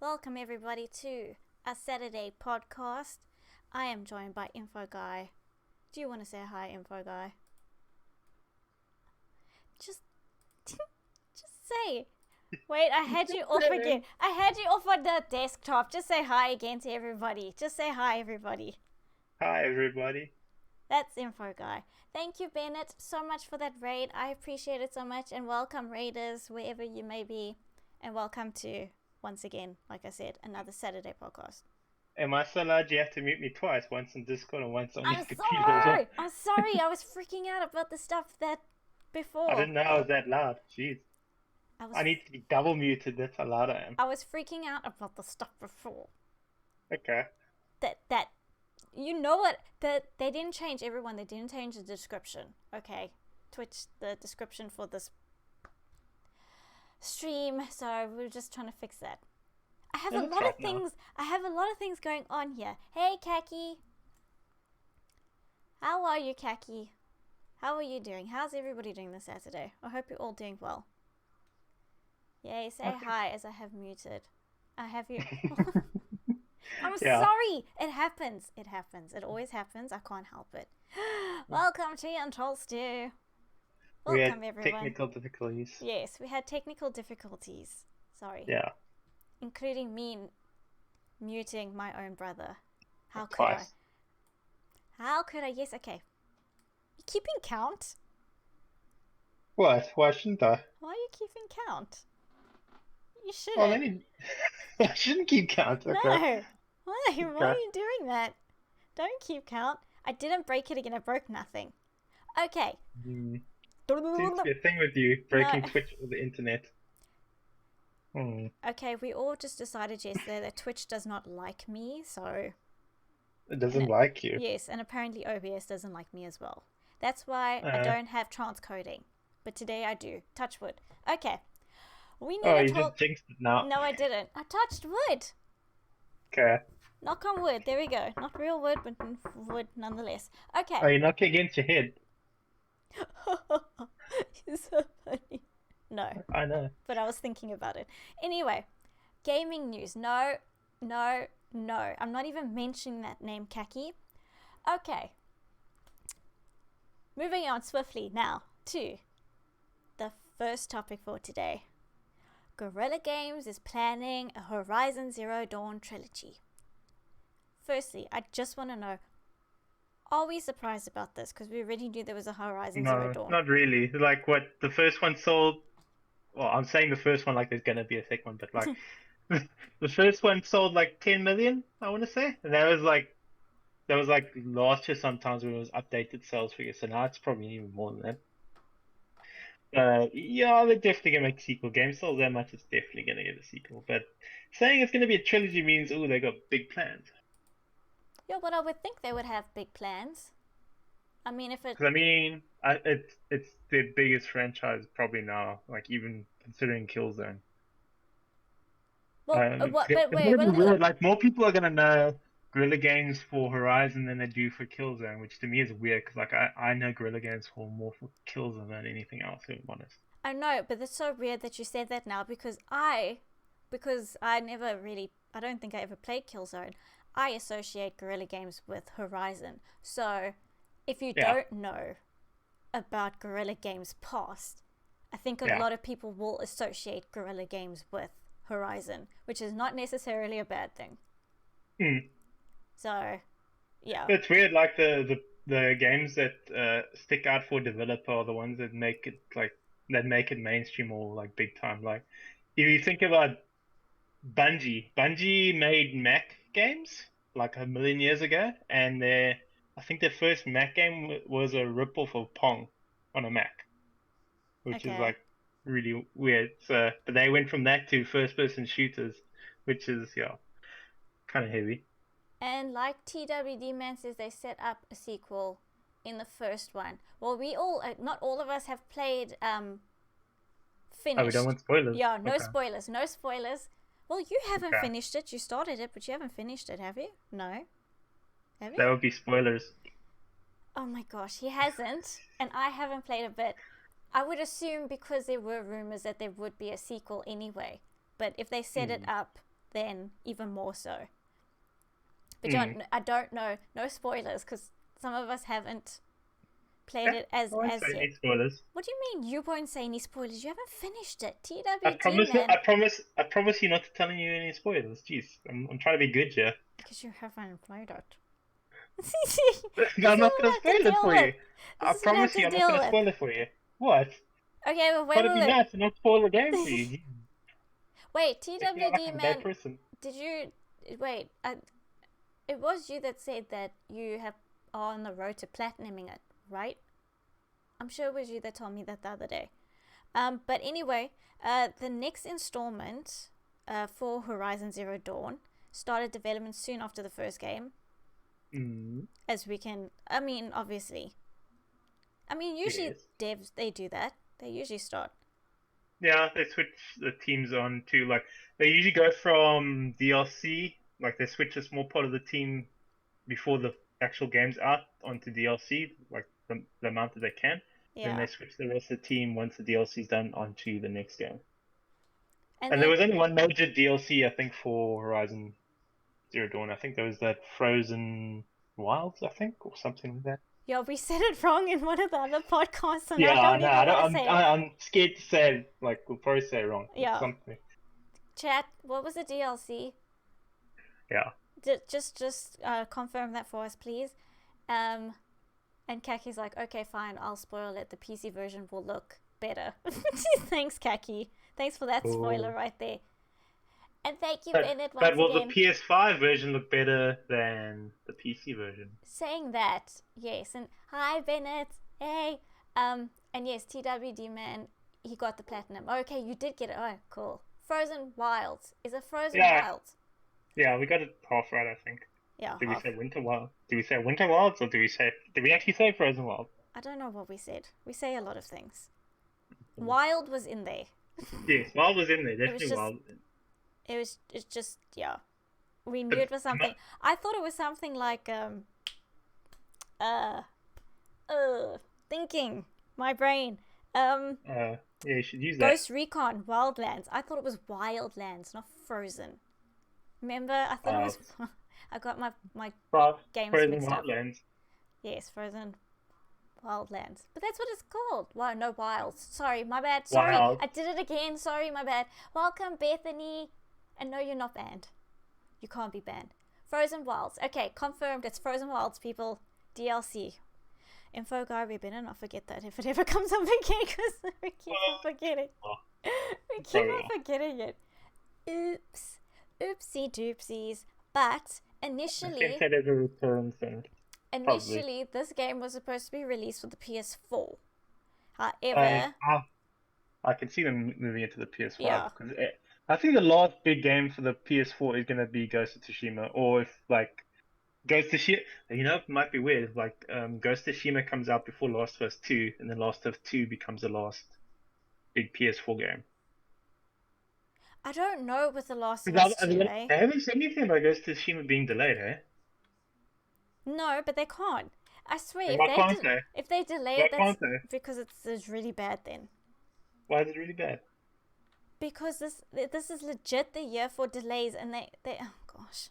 Welcome everybody to a Saturday podcast. I am joined by Info Guy. Do you want to say hi, Info Guy? Just say. Wait, I had you off again. I had you off on the desktop. Just say hi again to everybody. Just say hi, everybody. Hi, everybody. That's Info Guy. Thank you, Bennett, so much for that raid. I appreciate it so much, and welcome, raiders, wherever you may be, and welcome to, once again, like I said, another Saturday podcast. Am I so loud you have to mute me twice? Once on Discord and once on your computer as well? I'm sorry. I was freaking out about the stuff that before. I didn't know I was that loud. Jeez. I need to be double muted. That's how loud I am. I was freaking out about the stuff before. Okay. That you know what? That they didn't change everyone. They didn't change the description. Okay, Twitch, the description for this stream. So we're just trying to fix that. I have a lot of things. I have a lot of things going on here. Hey, Kaki. How are you, Kaki? How are you doing? How's everybody doing this Saturday? I hope you're all doing well. Yay, say hi as I have muted. I have you. I'm sorry. It happens. It happens. It always happens. I can't help it. Welcome to Untold Stew. Welcome, we had everyone. Technical difficulties. Yes, we had technical difficulties. Sorry. Yeah. Including me muting my own brother. How could Twice. I? How could I? Yes, okay. You keeping count? What? Why shouldn't I? Why are you keeping count? You shouldn't. Well, I shouldn't keep count. Okay. No. Why? Why are you doing that? Don't keep count. I didn't break it again. I broke nothing. Okay. Seems to be a thing with you, breaking Twitch or the internet. Okay, we all just decided yesterday that Twitch does not like me, so... It doesn't like you? Yes, and apparently OBS doesn't like me as well. That's why I don't have transcoding. But today I do. Touch wood. Okay. We need to talk... just jinxed it now. No, I didn't. I touched wood. Okay. Knock on wood. There we go. Not real wood, but wood nonetheless. Okay. Oh, you're knocking against your head. You're so funny. No. I know. But I was thinking about it. Anyway, gaming news. No. I'm not even mentioning that name, Kaki. Okay. Moving on swiftly now to the first topic for today. Guerrilla Games is planning a Horizon Zero Dawn trilogy. Firstly, I just want to know, are we surprised about this? Because we already knew there was a Horizon Zero Dawn. No, not really. Like, what, the first one sold... Well, I'm saying the first one like there's going to be a second one, but like... the first one sold like 10 million, I want to say. And that was like last year sometimes when it was updated sales figures. So now it's probably even more than that. Yeah, they're definitely going to make a sequel. Game sold that much, it's definitely going to get a sequel. But saying it's going to be a trilogy means, oh, they got big plans. Yeah, but I would think they would have big plans. I mean, if it... it's their biggest franchise probably now, like even considering Killzone. Well, wait, like more people are gonna know Guerrilla Games for Horizon than they do for Killzone, which to me is weird because like I know Guerrilla Games more for Killzone than anything else, if I'm honest. I know, but it's so weird that you said that now because I never really, I don't think I ever played Killzone. I associate Guerrilla Games with Horizon. So if you don't know about Guerrilla Games past, I think a lot of people will associate Guerrilla Games with Horizon, which is not necessarily a bad thing. So, yeah. It's weird, like the games that stick out for developer are the ones that make it mainstream or like big time. Like if you think about Bungie made Mac games like a million years ago, and I think their first Mac game was a ripoff of Pong on a Mac, which is like really weird. So, but they went from that to first-person shooters, which is kind of heavy. And like TWD Man says, they set up a sequel in the first one. Well, we all, not all of us have played finished. Oh, we don't want spoilers. Yeah, no spoilers, no spoilers. Well, you haven't finished it. You started it, but you haven't finished it, have you? No. Have you? That would be spoilers. Oh my gosh, he hasn't, and I haven't played a bit. I would assume because there were rumors that there would be a sequel anyway. But if they set it up, then even more so. But I don't know. No spoilers, because some of us haven't played it as I won't say yet. any spoilers. What do you mean you won't say any spoilers? You haven't finished it. I TWD, man. I promise you not to telling you any spoilers. Jeez, I'm trying to be good here. Because you haven't played it. I'm not gonna spoil it for you. I promise you, I'm not gonna with. spoil it for you. What? Okay, well, wait Gotta a be minute. nice and not spoil the game for you. Wait, Make me look like TWD, a bad man. person. Did you wait? It was you that said that you are on the road to platinuming it, right? I'm sure it was you that told me that the other day. But anyway, the next installment for Horizon Zero Dawn started development soon after the first game. As we can, I mean, obviously. I mean, usually devs, they do that. They usually start. Yeah, they switch the teams on to, like, they usually go from DLC, like they switch a small part of the team before the actual game's out onto DLC, like the amount that they can. Yeah. Then they switch the rest of the team once the DLC's done onto the next game. And there was only one major DLC, I think, for Horizon Zero Dawn. I think there was that Frozen Wilds, I think, or something like that. Yeah, we said it wrong in one of the other podcasts, and Yeah, I don't even want to say it. I'm scared to say it. Like, we'll probably say it wrong. Yeah. Something. Chat, what was the DLC? Yeah. Just confirm that for us, please. And Kaki's like, okay, fine, I'll spoil it. The PC version will look better. Thanks, Kaki. Thanks for that spoiler right there. And thank you, Bennett, once But will again. the PS5 version look better than the PC version? Saying that, yes. And hi, Bennett. Hey. And yes, TWD, man, he got the platinum. Okay, you did get it. Oh, cool. Frozen Wilds. Is it Frozen Wilds? Yeah, we got it half right, I think. Yeah, Did we say Winter Wilds? Did we say Winter Wilds, or did we actually say Frozen Wilds? I don't know what we said. We say a lot of things. Wild was in there. Yes, Wild was in there. Definitely Wild. It's just, yeah. We knew it was something. I thought it was something like, thinking. My brain. Yeah, you should use that. Ghost Recon Wildlands. I thought it was Wildlands, not Frozen. Remember? I thought it was... I got my games mixed up. Wildlands. Yes, Frozen Wildlands. But that's what it's called. Wow, no Wilds. Sorry, my bad. Sorry, Wild. I did it again. Sorry, my bad. Welcome, Bethany. And no, you're not banned. You can't be banned. Frozen Wilds. Okay, confirmed. It's Frozen Wilds, people. DLC. Info guy, we've been in. I'll forget that if it ever comes up again, because we keep on forgetting. We keep on forgetting it. Oops. Oopsie doopsies. But initially, this game was supposed to be released for the PS4. However, I can see them moving into the PS5. Yeah. Because I think the last big game for the PS4 is going to be Ghost of Tsushima, or if like Ghost of Tsushima, it might be weird. If, like Ghost of Tsushima comes out before Last of Us 2, and then Last of Us 2 becomes the last big PS4 game. I don't know with the Last of Us 2, I haven't said anything about Ghost of Tsushima being delayed, eh? No, but they can't. I swear, if they delay it, that's because it's really bad then. Why is it really bad? Because this is legit the year for delays, and they oh gosh.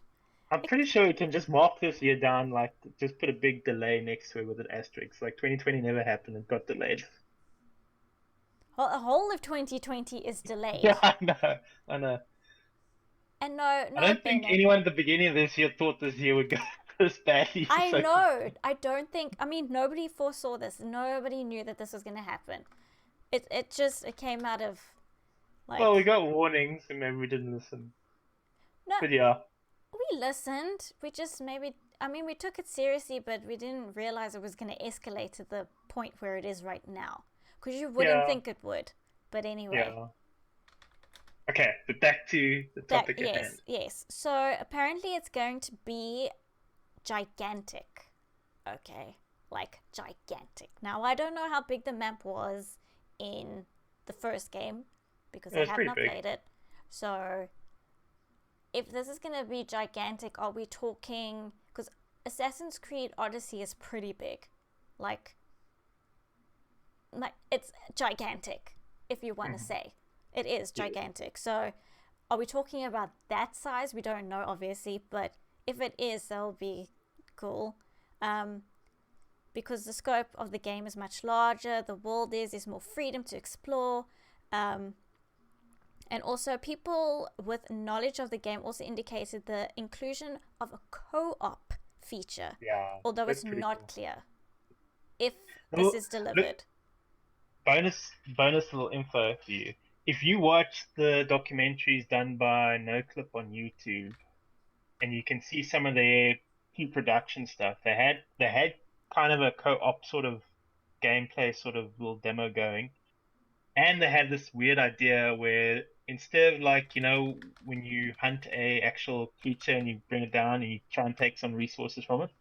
I'm pretty sure we can just mark this year down, like just put a big delay next to it with an asterisk. Like 2020 never happened, it got delayed. Well, the whole of 2020 is delayed. Yeah, I know. And no, I don't think anyone at the beginning of this year thought this year would go this badly. I know. I don't think. I mean, nobody foresaw this. Nobody knew that this was going to happen. It came out of. Like, well, we got warnings, and maybe we didn't listen. No, but yeah, we listened. We just we took it seriously, but we didn't realize it was going to escalate to the point where it is right now. Because you wouldn't think it would. But anyway. Yeah. Okay, but back to the topic at hand. Yes. So apparently it's going to be gigantic. Okay. Like gigantic. Now I don't know how big the map was in the first game, because I have not played it. So if this is going to be gigantic, are we talking... Because Assassin's Creed Odyssey is pretty big. Like it's gigantic, if you want to say. It is gigantic. So Are we talking about that size? We don't know, obviously, but if it is, that'll be cool. Because the scope of the game is much larger, the world there's more freedom to explore. And also, people with knowledge of the game also indicated the inclusion of a co-op feature, Yeah, although that's it's pretty not cool. clear if this No, is look, delivered. bonus little info for you. If you watch the documentaries done by NoClip on YouTube, and you can see some of their pre-production stuff, they had kind of a co-op sort of gameplay sort of little demo going, and they had this weird idea where instead of like when you hunt a actual creature and you bring it down and you try and take some resources from it,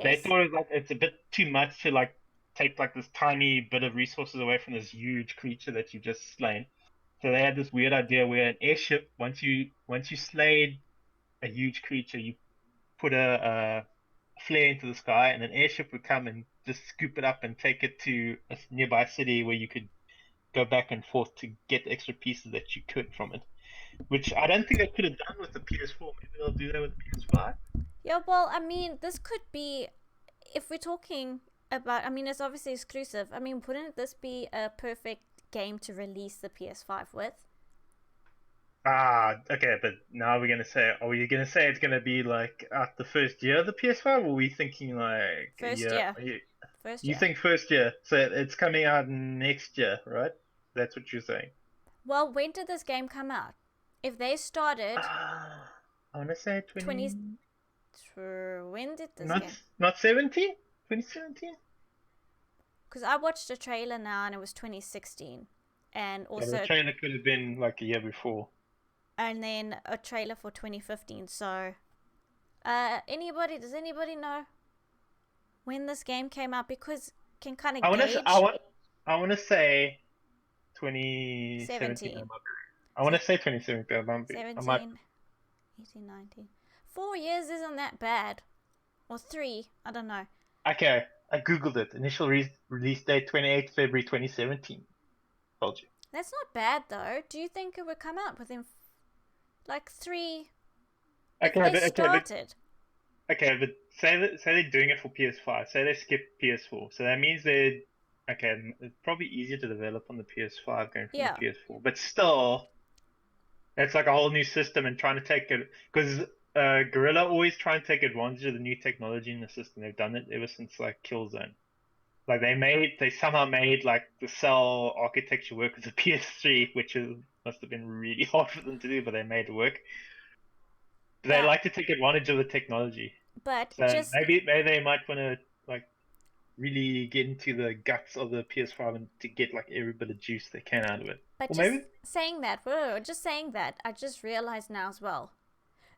they Yes. thought it was like it's a bit too much to like take like this tiny bit of resources away from this huge creature that you've just slain. So they had this weird idea where an airship, once you slayed a huge creature, you put a flare into the sky, and an airship would come and just scoop it up and take it to a nearby city where you could go back and forth to get the extra pieces that you could from it. Which I don't think they could have done with the PS4. Maybe they'll do that with the PS5. Yeah, well, I mean, this could be, if we're talking about, I mean, it's obviously exclusive. I mean, wouldn't this be a perfect game to release the PS5 with? Ah, okay, but now we're gonna say, are we gonna say it's gonna be like at the first year of the PS5, or are we thinking like a First year? year. First You year. think first year, so it's coming out next year, right? That's what you're saying. Well, when did this game come out? If they started Ah, I wanna say 20. 20, When did this not game? not 17, 2017. Because I watched a trailer now and it was 2016. And Yeah, the also, trailer could have been like a year before. and then a trailer for 2015. So, does anybody know when this game came out? Because can kind I of wanna s- I gauge want I wanna say 2017. 17. I wanna say 2017. I might. 17, 18, 19. 4 years isn't that bad. Or 3, I don't know. Okay, I googled it. Initial release date 28th February 2017. Told you. That's not bad though. Do you think it would come out within like 3 if Okay, they but started? say they're doing it for PS5. Say they skip PS4. So that means they're okay. It's probably easier to develop on the PS5 going from the Yeah. PS4, but still, it's like a whole new system and trying to take it because Guerrilla always try and take advantage of the new technology in the system. They've done it ever since like Killzone. Like they somehow made like the cell architecture work with the PS3, must have been really hard for them to do, but they made it work. But they Yeah. like to take advantage of the technology. But So just maybe they might want to like really get into the guts of the PS5 and to get like every bit of juice they can out of it. but Or just maybe. saying that, whoa, just saying that, I just realized now as well.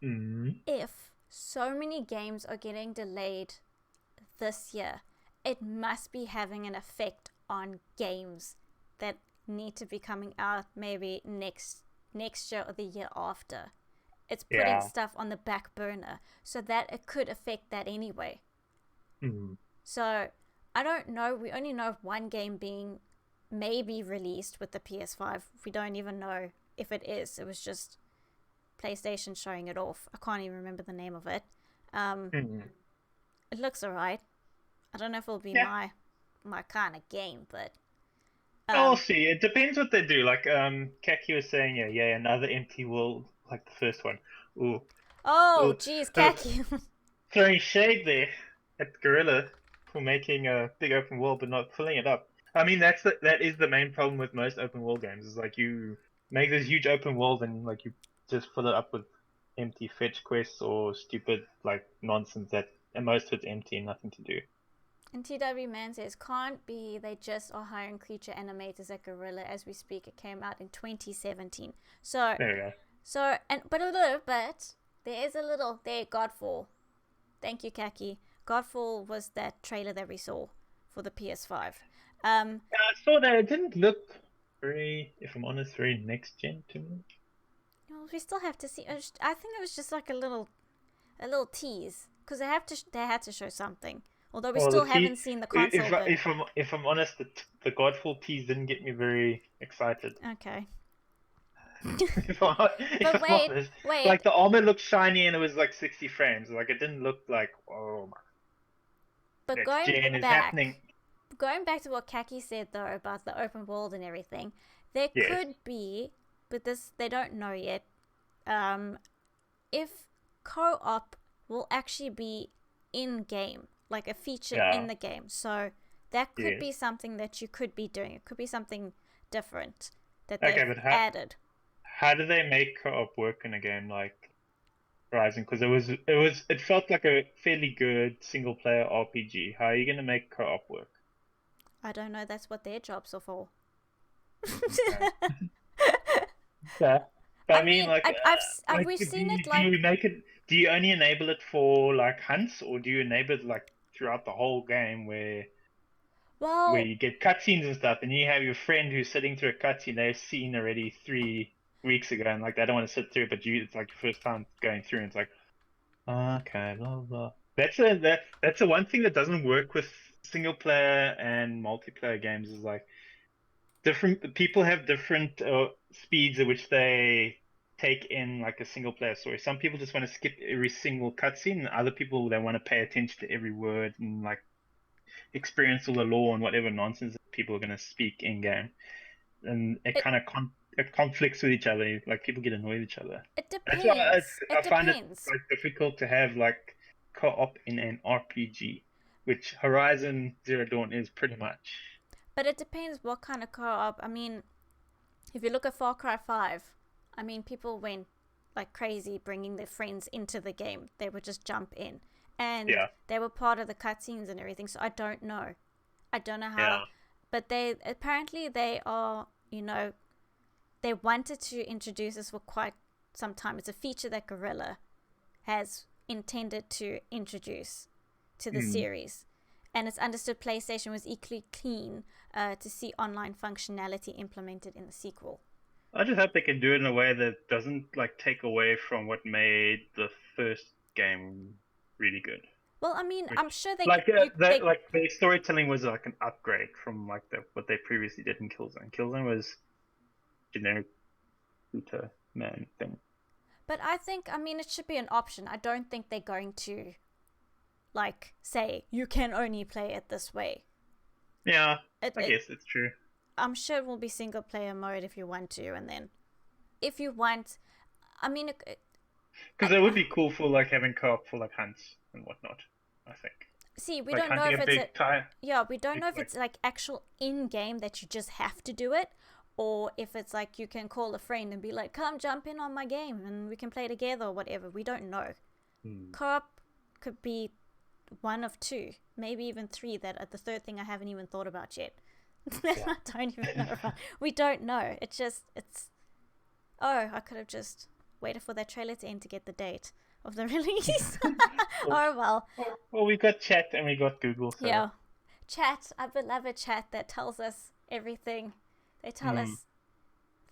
Mm. If so many games are getting delayed this year, it must be having an effect on games that need to be coming out maybe next year or the year after. It's putting Yeah. stuff on the back burner so that it could affect that anyway. Mm. So I don't know. We only know of one game being maybe released with the PS5. We don't even know if it is. It was just PlayStation showing it off. I can't even remember the name of it. Mm. It looks alright. I don't know if it'll be Yeah. my kind of game, but I'll see. It depends what they do. Like Kaki was saying, yeah, another empty world like the first one. Ooh, oh ooh. geez, So khaki. throwing shade there at Gorilla for making a big open world but not filling it up. I mean, that is the main problem with most open world games. Is like you make this huge open world and like you just fill it up with empty fetch quests or stupid like nonsense that and most of it's empty and nothing to do. And TW Man says, can't be they just are hiring creature animators at Guerrilla as we speak. It came out in 2017. So There we go. but a little bit there is a little there. Godfall. Thank you, Kaki. Godfall was that trailer that we saw for the PS5. Yeah, I saw that. It didn't look very, if I'm honest, very next gen to me. Well, we still have to see. I think it was just like a little tease because they had to show something. Although we Well, still haven't seen the console. if I'm honest, the Godfall tease didn't get me very excited. Okay. But wait, wait. Like the armor looked shiny and it was like 60 frames. Like it didn't look like, oh my, But next gen is happening. going back to what Kaki said though about the open world and everything, there Yes. could be, but this they don't know yet. If co-op will actually be in game, like a feature in the game, so that could be something that you could be doing. It could be something different that they've added. How do they make co-op work in a game like Horizon? Because it felt like a fairly good single player RPG. How are you gonna make co-op work? I don't know. That's what their jobs are for. Okay. Yeah. But I mean, like, we've seen it do you make it? Do you only enable it for like hunts, or do you enable it like throughout the whole game where you get cutscenes and stuff, and you have your friend who's sitting through a cutscene they've seen already 3 weeks ago, and like they don't want to sit through it, but it's like your first time going through, and it's like, okay, blah blah. That's a one thing that doesn't work with single player and multiplayer games is like different people have different speeds at which they take in like a single player story. Some people just want to skip every single cutscene, and other people they want to pay attention to every word and like experience all the lore and whatever nonsense that people are going to speak in game. And it kind of it conflicts with each other. Like people get annoyed with each other. It depends. I find it quite difficult to have like co-op in an RPG, which Horizon Zero Dawn is pretty much. But it depends what kind of co-op. I mean, if you look at Far Cry 5, I mean, people went like crazy bringing their friends into the game. They would just jump in. And they were part of the cutscenes and everything. So I don't know. I don't know how. Yeah. But they are, they wanted to introduce this for quite some time. It's a feature that Guerrilla has intended to introduce to the series. And it's understood PlayStation was equally keen to see online functionality implemented in the sequel. I just hope they can do it in a way that doesn't like take away from what made the first game really good. Well, I mean, I'm sure they like the storytelling was like an upgrade from like what they previously did in Killzone. Killzone was generic shooter man thing. But I think, I mean, it should be an option. I don't think they're going to like say you can only play it this way. Yeah, I guess it's true. I'm sure it will be single player mode if you want to, and then if you want, I mean, because it would be cool for like having co-op for like hunts and whatnot. I think. See, we don't know if we don't know if it's like actual in game that you just have to do it, or if it's like you can call a friend and be like, "Come jump in on my game and we can play together" or whatever. We don't know. Co-op could be one of two, maybe even three. That the third thing I haven't even thought about yet. I don't even know about. We don't know. It's I could have just waited for that trailer to end to get the date of the release. Oh well. Well, we got chat and we got Google. So. Yeah, chat. I beloved chat that tells us everything. They tell us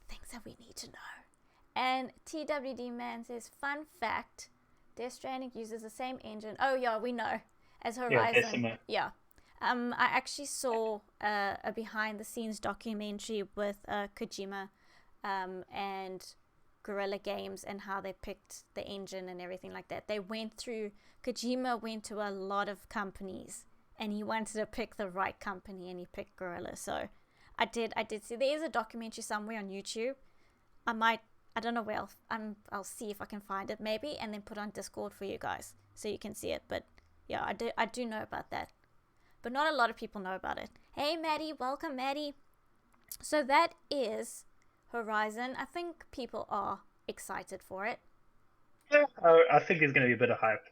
things that we need to know. And TWD Man says, fun fact, Death Stranding uses the same engine. Oh yeah, we know, as Horizon. Yeah. I actually saw a behind-the-scenes documentary with Kojima and Guerrilla Games and how they picked the engine and everything like that. Kojima went to a lot of companies and he wanted to pick the right company and he picked Guerrilla. So I did see there is a documentary somewhere on YouTube. I don't know where I'll see if I can find it maybe and then put on Discord for you guys so you can see it. But yeah, I do know about that. But not a lot of people know about it. Hey, Maddie. Welcome, Maddie. So that is Horizon. I think people are excited for it. Yeah, I think there's going to be a bit of hype.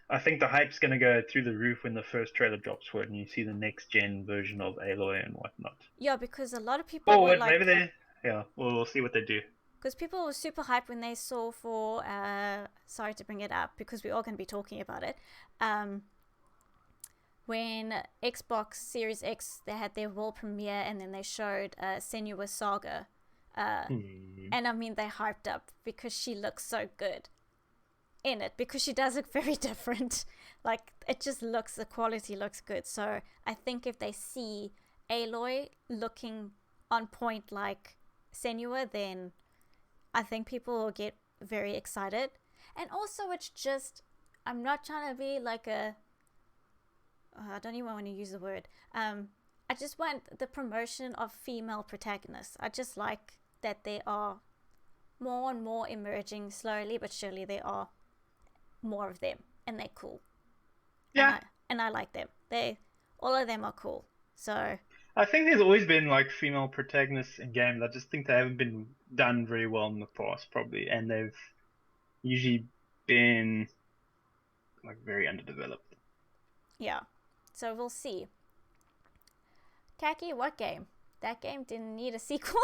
I think the hype's going to go through the roof when the first trailer drops for it and you see the next gen version of Aloy and whatnot. Yeah, because a lot of people were like... we'll see what they do. Because people were super hyped when they saw for... sorry to bring it up because we're all going to be talking about it. When Xbox Series X, they had their world premiere and then they showed Senua's Saga. And I mean, they hyped up because she looks so good in it. Because she does look very different. Like, the quality looks good. So I think if they see Aloy looking on point like Senua, then I think people will get very excited. And also, it's just, I'm not trying to be like I don't even want to use the word. I just want the promotion of female protagonists. I just like that there are more and more emerging, slowly but surely there are more of them, and they're cool. Yeah. And I like them. All of them are cool. So I think there's always been like female protagonists in games. I just think they haven't been done very well in the past, probably, and they've usually been like very underdeveloped. yeah. So we'll see. Kaki, what game? That game didn't need a sequel.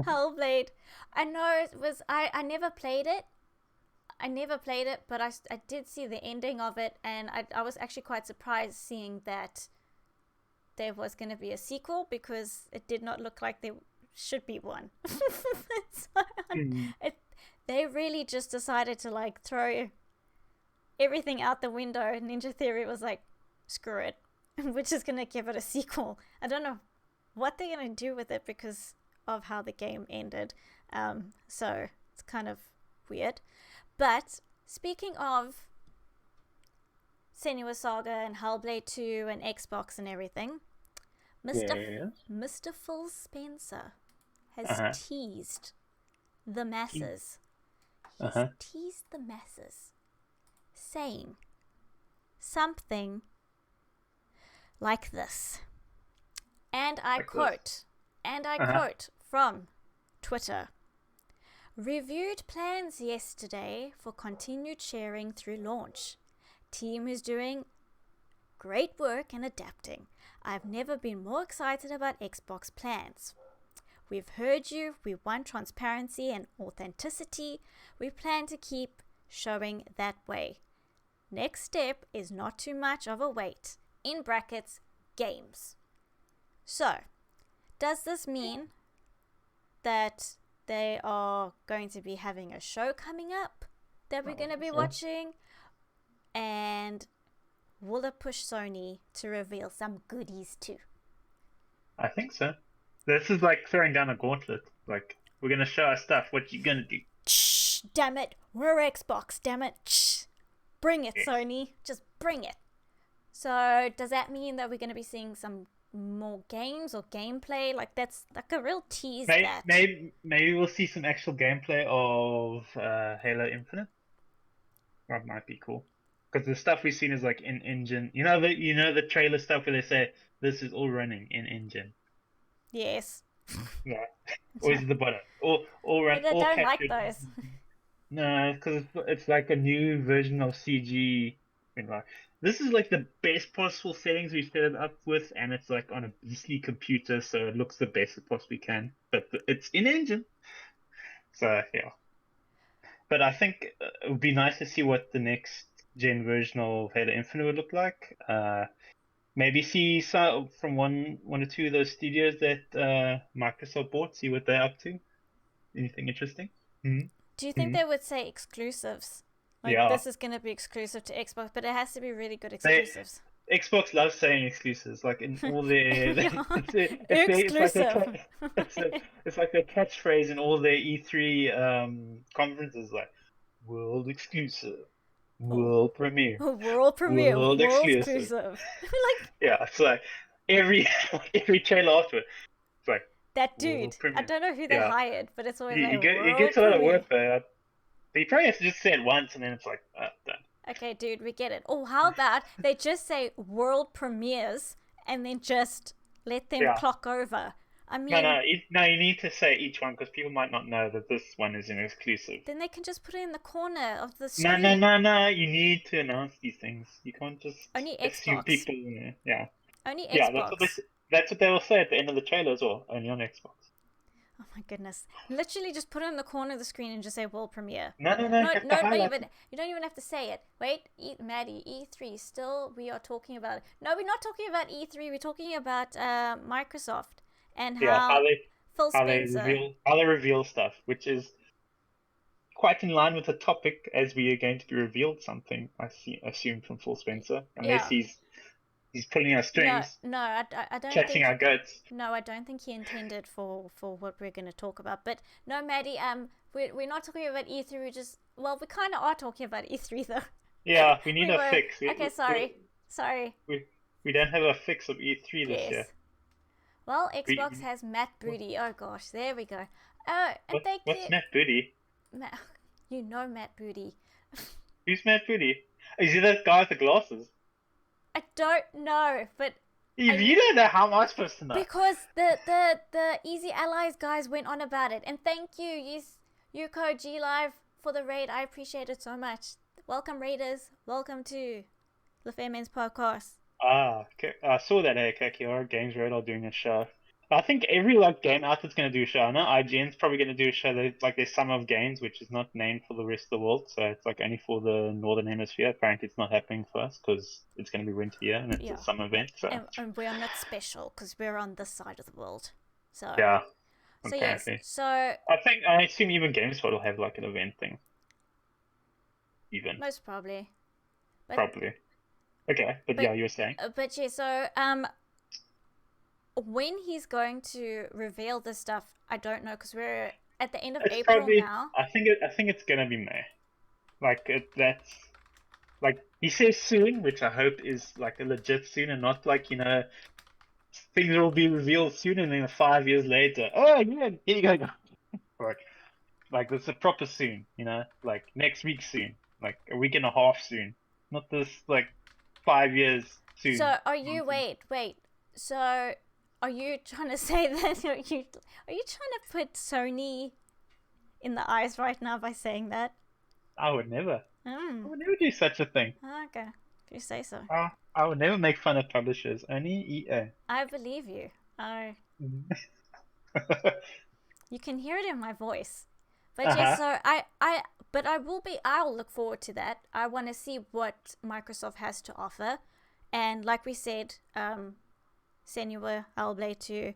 Hellblade. I know it was. I never played it. But I did see the ending of it, and I was actually quite surprised seeing that there was going to be a sequel, because it did not look like there should be one. So, they really just decided to like throw everything out the window. Ninja Theory was like, screw it. We're just going to give it a sequel. I don't know what they're going to do with it because of how the game ended. So it's kind of weird. But speaking of Senua Saga and Hellblade 2 and Xbox and everything, Mr. Phil Spencer has teased the masses. He's teased the masses, saying something like this. And I quote from Twitter. Reviewed plans yesterday for continued sharing through launch. Team is doing great work and adapting. I've never been more excited about Xbox plans. We've heard you. We want transparency and authenticity. We plan to keep showing that way. Next step is not too much of a wait. In brackets, games. So, does this mean that they are going to be having a show coming up that we're going to be watching? And will it push Sony to reveal some goodies too? I think so. This is like throwing down a gauntlet. Like, we're going to show our stuff. What you going to do? Shh, damn it. We're Xbox, damn it. Shh. Bring it, Sony. Just bring it. So, does that mean that we're going to be seeing some more games or gameplay? Like, that's like a real tease. Maybe we'll see some actual gameplay of Halo Infinite. That might be cool. Because the stuff we've seen is like in engine. You know the trailer stuff where they say this is all running in engine. Yes. Yeah. Always at the bottom. All run. But I all don't captured. like those. No, because it's like a new version of CG. Like, this is like the best possible settings we set it up with, and it's like on a beastly computer, so it looks the best it possibly can. But it's in engine. So yeah. But I think it would be nice to see what the next gen version of Halo Infinite would look like. Maybe see some from one or two of those studios that Microsoft bought. See what they're up to. Anything interesting? Mm-hmm. Do you think they would say exclusives? Like, this is going to be exclusive to Xbox, but it has to be really good exclusives. Xbox loves saying exclusives, like in all their exclusive. It's like a catchphrase in all their E3 conferences, like world exclusive, world premiere, world premiere, world exclusive. Like, yeah, it's like every trailer after it, it's like that dude. I don't know who they hired, but it's always like it gets a lot of work there. But you probably have to just say it once, and then it's like done. Okay, dude, we get it. Oh, how about they just say world premieres and then just let them clock over? I mean, no, you need to say each one because people might not know that this one is an exclusive. Then they can just put it in the corner of the screen. No. You need to announce these things. You can't just only assume Xbox. People, yeah. Only Xbox. Yeah, that's what they will say at the end of the trailer as well. Only on Xbox. Oh my goodness! Literally, just put it in the corner of the screen and just say world premiere. No. You don't even have to say it. Wait, Maddie, E3. Still, we are talking about it. No, we're not talking about E3. We're talking about Microsoft and how Phil Spencer. How they reveal stuff, which is quite in line with the topic, as we are going to be revealed something. I assume from Phil Spencer, unless he's He's pulling our No, strings, no, I don't catching think. our guts. No, I don't think he intended for what we're going to talk about. But no, Maddie, we're not talking about E3. We kind of are talking about E3 though. Yeah, we need We a were. fix. Okay, sorry. We don't have a fix of E3 this year. Yes. Well, Xbox We, has Matt Booty. Oh gosh, there we go. Oh, and thank you. what's Matt Booty? You know Matt Booty. Who's Matt Booty? Is he that guy with the glasses? I don't know, but If you don't know, how am I supposed to know? because the Easy Allies guys went on about it, and thank you, Yuko G Live for the raid. I appreciate it so much. Welcome raiders. Welcome to LaFemmeN's podcast. Okay. I saw that Kakiora Games Radar doing a show. I think every game outlet's going to do a show. I know IGN's probably going to do a show. Their Summer of Games, which is not named for the rest of the world, so it's only for the Northern Hemisphere. Apparently, it's not happening for us because it's going to be winter here and it's a summer event. So. And we are not special because we're on this side of the world. So yeah. So apparently. yes. So I assume even GameSpot will have an event thing. Even. Most probably. Probably. Okay, but yeah, you were saying. But yeah, so when he's going to reveal this stuff, I don't know because we're at the end of April now. I think it's gonna be May. That's he says soon, which I hope is a legit soon and not things will be revealed soon and then 5 years later. Oh yeah, here you go. This is a proper soon, next week soon, a week and a half soon, not this 5 years soon. So are you wait? So are you trying to say that are you trying to put Sony in the eyes right now by saying that? I would never. I would never do such a thing. Okay, if you say so. I would never make fun of publishers. Only EA. I believe you. You can hear it in my voice. But yes, so I'll look forward to that. I want to see what Microsoft has to offer. And like we said, Senua Hellblade 2,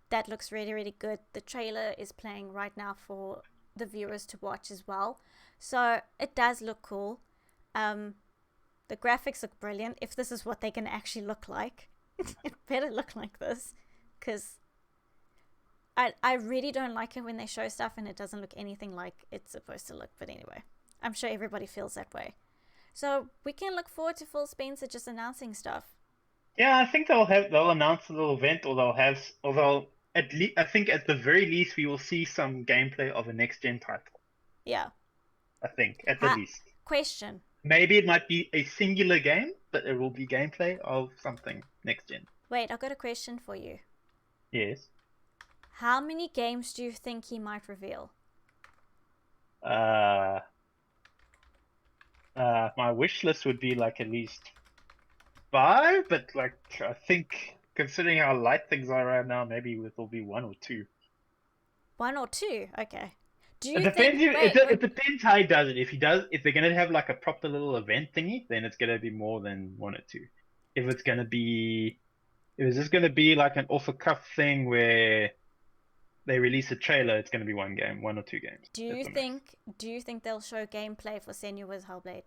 that looks really, really good. The trailer is playing right now for the viewers to watch as well. So it does look cool. The graphics look brilliant. If this is what they can actually look like, it better look like this. Because I really don't like it when they show stuff and it doesn't look anything like it's supposed to look. But anyway, I'm sure everybody feels that way. So we can look forward to Phil Spencer just announcing stuff. Yeah, I think they'll announce a little event, or I think at the very least we will see some gameplay of a next gen title. Yeah. I think at the least. Question. Maybe it might be a singular game, but there will be gameplay of something next gen. Wait, I've got a question for you. Yes. How many games do you think he might reveal? My wish list would be at least 5, but I think considering how light things are right now, maybe it'll be 1 or 2. 1 or 2, okay. It depends how he does it. If they're gonna have a proper little event thingy, then it's gonna be more than 1 or 2. If it's just gonna be an off the cuff thing where they release a trailer, it's gonna be 1 game, 1 or 2 games. Do you think they'll show gameplay for Senua's Hellblade?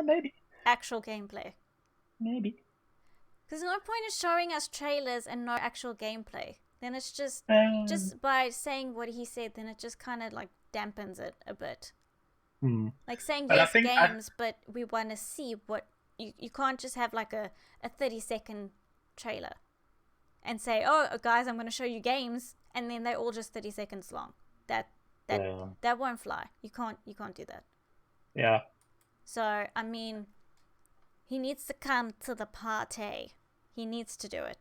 Maybe. Actual gameplay. Maybe. Because no point in showing us trailers and no actual gameplay. Then it's just by saying what he said, then it just kind of dampens it a bit. Saying but games, but we want to see what you can't just have a 30-second trailer and say, oh guys, I'm going to show you games, and then they're all just 30 seconds long. That won't fly. You can't do that. Yeah. So I mean, he needs to come to the party. He needs to do it.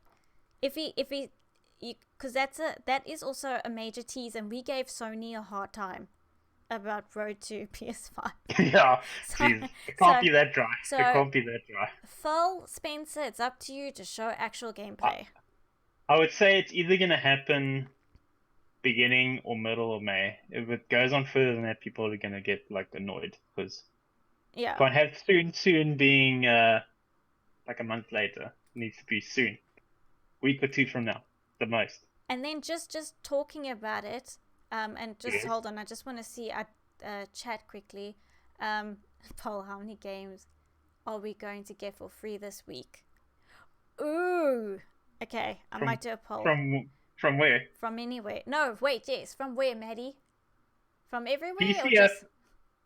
Because that is also a major tease, and we gave Sony a hard time about Road to PS5. Yeah, it can't be that dry. It can't be that dry. Phil Spencer, it's up to you to show actual gameplay. I would say it's either going to happen beginning or middle of May. If it goes on further than that, people are going to get annoyed because you can't have soon being a month later. It needs to be soon, week or 2 from now. The most. And then just talking about it, and just hold on, I just want to see chat quickly. Paul, how many games are we going to get for free this week? Ooh. Okay, I might do a poll. From where? From anywhere. No, wait, yes. From where, Maddie? From everywhere or PC, just...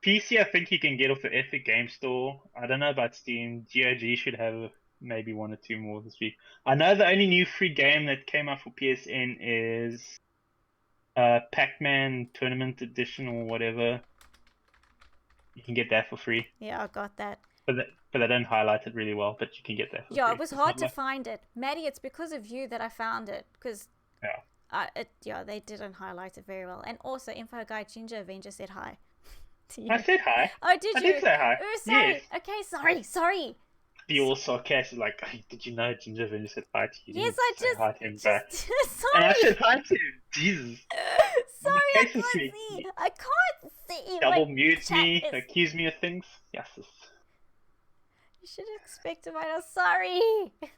PC, I think you can get off the Epic Game Store. I don't know about Steam. GOG should have maybe 1 or 2 more this week. I know the only new free game that came out for PSN is Pac-Man Tournament Edition or whatever. You can get that for free. Yeah, I got that. But they don't highlight it really well, but you can get that for free. Yeah, it was hard to find it. Maddie, it's because of you that I found it. Because they didn't highlight it very well. And also, Info Guy Ginger Avenger said hi to you. I said hi. Oh, did you? I did say hi. Oh, sorry. Yes. Okay, sorry. Be all sarcastic, like, hey, did you know Ginger Avenger said hi to you? Yes, I say hi to him back. sorry. And I said hi to him. Jesus. Sorry, I cases can't me. see. I can't see. Double My mute chat me, is- accuse me of things. Yes. You should have expected mine. I'm sorry.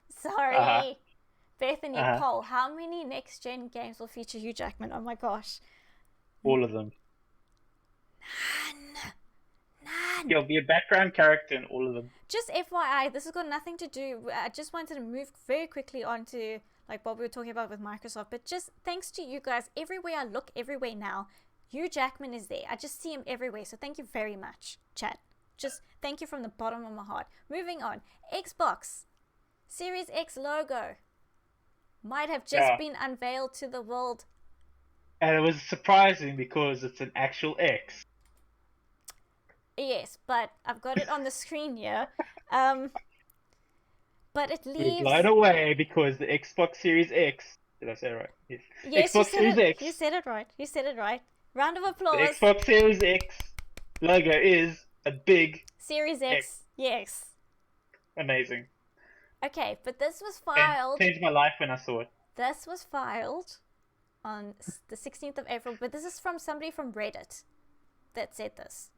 Sorry. Uh-huh. Bethany Cole, how many next-gen games will feature Hugh Jackman? Oh my gosh. All of them. None. He'll be a background character in all of them. Just FYI, this has got nothing to do. I just wanted to move very quickly on to like what we were talking about with Microsoft. But just thanks to you guys, everywhere I look, everywhere now, Hugh Jackman is there. I just see him everywhere. So thank you very much, chat. Just thank you from the bottom of my heart. Moving on. Xbox Series X logo might have just been unveiled to the world. And it was surprising because it's an actual X. Yes, but I've got it on the screen here. But it leaves... We're blown away because the Xbox Series X... Did I say it right? Yes, Xbox Series X. You said it right. You said it right. Round of applause. The Xbox Series X logo is a big Series X. Yes. Amazing. Okay, but this was filed... Changed my life when I saw it. This was filed on the 16th of April, but this is from somebody from Reddit that said this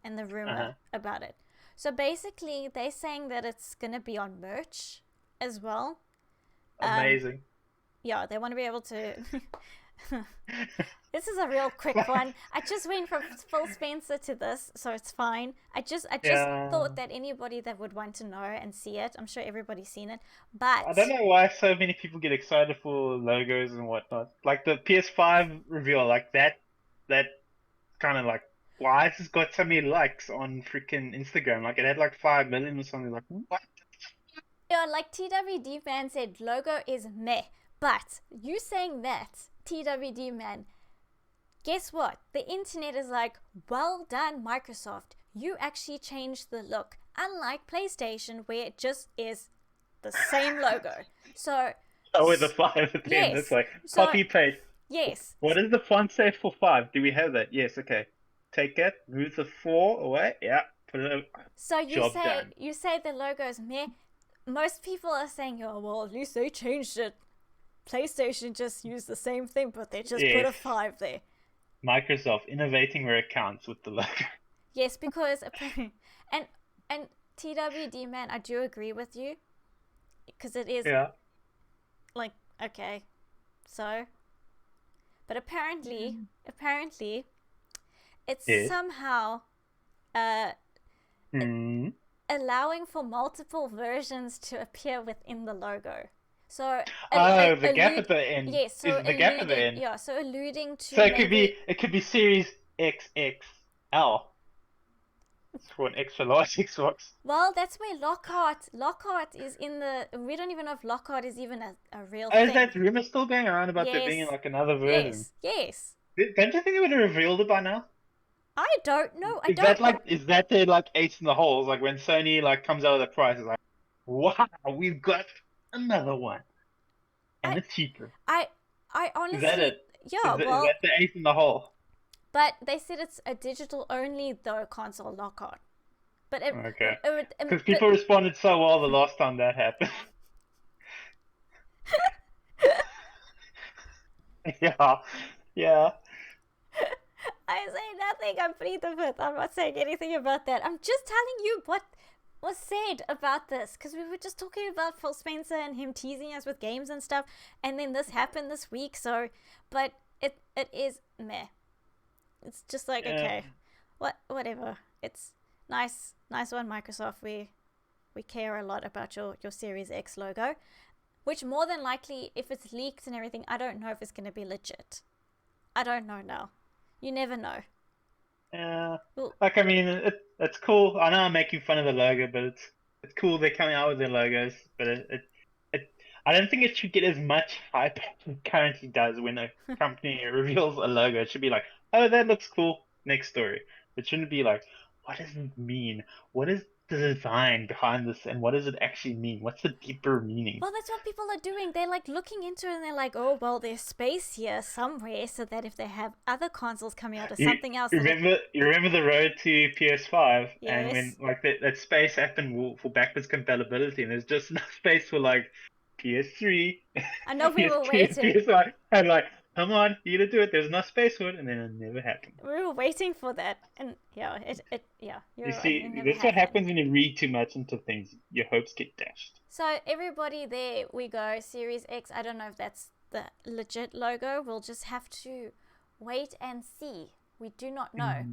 and the rumor about it. So basically, they're saying that it's going to be on merch as well. Amazing. Yeah, they want to be able to... This is a real quick one. I just went from Phil Spencer to this, so it's fine. I just thought that anybody that would want to know and see it, I'm sure everybody's seen it, but... I don't know why so many people get excited for logos and whatnot. Like the PS5 reveal, like that kind of like, why has this got so many likes on freaking Instagram? Like it had like 5 million or something. Like, what? Yeah, like TWD Man said, logo is meh. But you saying that, TWD Man, guess what? The internet is like, well done, Microsoft. You actually changed the look. Unlike PlayStation, where it just is the same logo. So... Oh, with the 5 at the end. It's like, copy, paste. Yes. What does the font say for 5? Do we have that? Yes, okay. Take that, move the 4 away. Yeah, put it over. So you say the logo is meh. Most people are saying, oh, well, at least they changed it. PlayStation just used the same thing, but they just put a 5 there. Microsoft innovating where it counts with the logo. Yes, because and TWD Man, I do agree with you, because it is like okay, so, but apparently it's somehow allowing for multiple versions to appear within the logo. So the gap at the end. Yes, so is the gap at the end. Yeah, so alluding to. So it could be Series XXL. It's for an extra large Xbox. Well, that's where Lockhart is in the. We don't even know if Lockhart is even a real thing. Is that rumor still going around about there being like another version? Yes. Don't you think they would have revealed it by now? I don't know. Is that their like ace in the holes? Like when Sony like comes out of the price, it's like, wow, we've got another one, and it's cheaper. I honestly. Is that it? Yeah. Is that the ace in the hole? But they said it's a digital only though console Lockhart. But okay. Because people responded so well the last time that happened. Yeah. I say nothing. I'm plead the fifth. I'm not saying anything about that. I'm just telling you what was said about this, because we were just talking about Phil Spencer and him teasing us with games and stuff, and then this happened this week. So, but it is meh. It's just like okay, whatever. It's nice one, Microsoft. we care a lot about your Series X logo, which more than likely, if it's leaked and everything, I don't know if it's going to be legit. I don't know now. You never know. Yeah. Well, Like, I mean, it's cool. I know I'm making fun of the logo, but it's cool they're coming out with their logos. But I don't think it should get as much hype as it currently does when a company reveals a logo. It should be like, oh, that looks cool. Next story. It shouldn't be like, what does it mean? What is the design behind this, and what does it actually mean? What's the deeper meaning? well, that's what people are doing. They're like looking into it and they're like, oh, well, there's space here somewhere so that if they have other consoles coming out or something else. You remember the road to PS5 and when Yes. like that space happened for backwards compatibility, and there's just enough space for like PS3, I know we were PS2, waiting. PS5, and like, come on, you gotta do it. There's enough space for it, and then it never happened. We were waiting for that. And yeah, yeah, you're You right. see, It never that's what happened. happens when you read too much into things. Your hopes get dashed. So everybody, there we go. Series X. I don't know if that's the legit logo. We'll just have to wait and see. We do not know.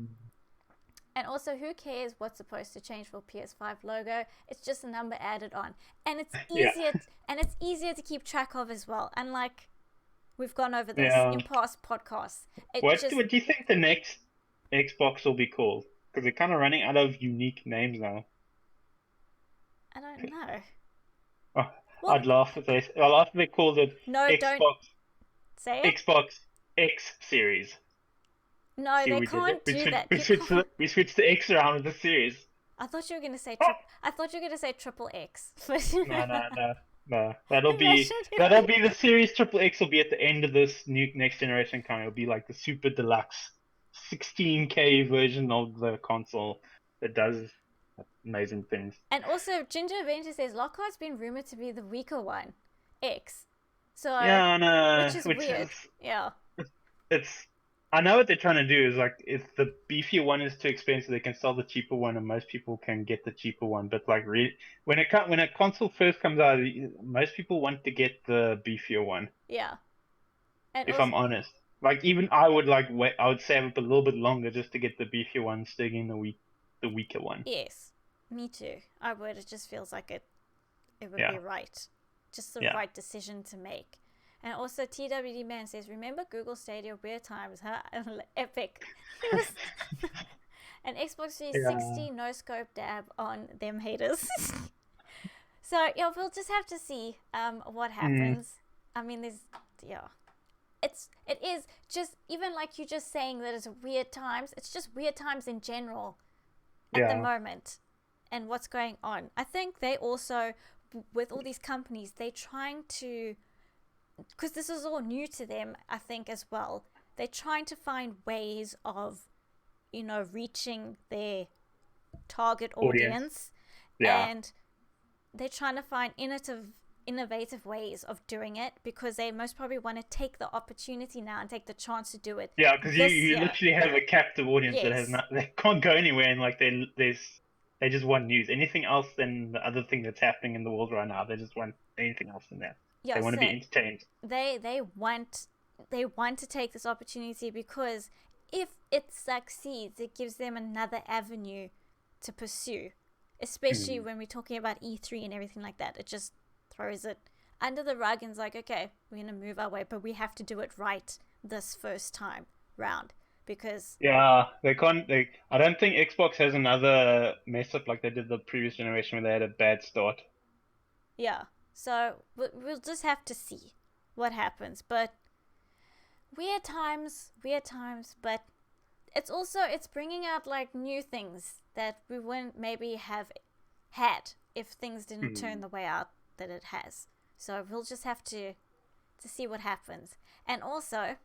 And also, who cares what's supposed to change for PS5 logo? It's just a number added on, and it's Yeah. easier. And it's easier to keep track of as well. Unlike we've gone over this Yeah. in past podcasts. What do you think the next Xbox will be called? Because they're kind of running out of unique names now. I don't know. Oh, Well, I'd laugh if they called it no, don't Xbox say it. Xbox X Series. No, See, they we did can't it. do that. We switched the X around with the series. I thought you were going to say triple X. No. That'll be the series. Triple X will be at the end of this new next generation coming. It'll be like the super deluxe 16K version of the console that does amazing things. And also, Ginger Adventure says Lockhart's been rumored to be the weaker one, X. So Yeah, I know. which is weird. Yeah. I know what they're trying to do is like if the beefier one is too expensive, they can sell the cheaper one, and most people can get the cheaper one. But like when a console first comes out, most people want to get the beefier one. Yeah. And If also, I'm honest, like even I would like wait. I would save up a little bit longer just to get the beefier one, sticking the weaker one. yes, me too. I would. It just feels like it would Yeah. be right. Just the Yeah. right decision to make. And also, TWD Man says, remember Google Stadia weird times, huh? Epic. And Xbox 360 no scope dab on them haters. So, yeah, we'll just have to see what happens. I mean, it is just, even like you just saying that it's weird times, it's just weird times in general at the moment and what's going on. I think they also, with all these companies, they're trying to, because this is all new to them, I think, as well. They're trying to find ways of, reaching their target audience. Yeah. And they're trying to find innovative ways of doing it, because they most probably want to take the opportunity now and take the chance to do it. Yeah, because you literally have a captive audience that has they can't go anywhere, and like they just want news. Anything else than the other thing that's happening in the world right now, they just want anything else than that. Yeah, they want to be entertained. They want to take this opportunity, because if it succeeds, it gives them another avenue to pursue. Especially when we're talking about E3 and everything like that. It just throws it under the rug and is like, okay, we're going to move our way, but we have to do it right this first time round. Because they can't. I don't think Xbox has another mess up like they did the previous generation where they had a bad start. Yeah, so we'll just have to see what happens. But weird times. But it's bringing out like new things that we wouldn't maybe have had if things didn't turn the way out that it has. So we'll just have to see what happens. And also,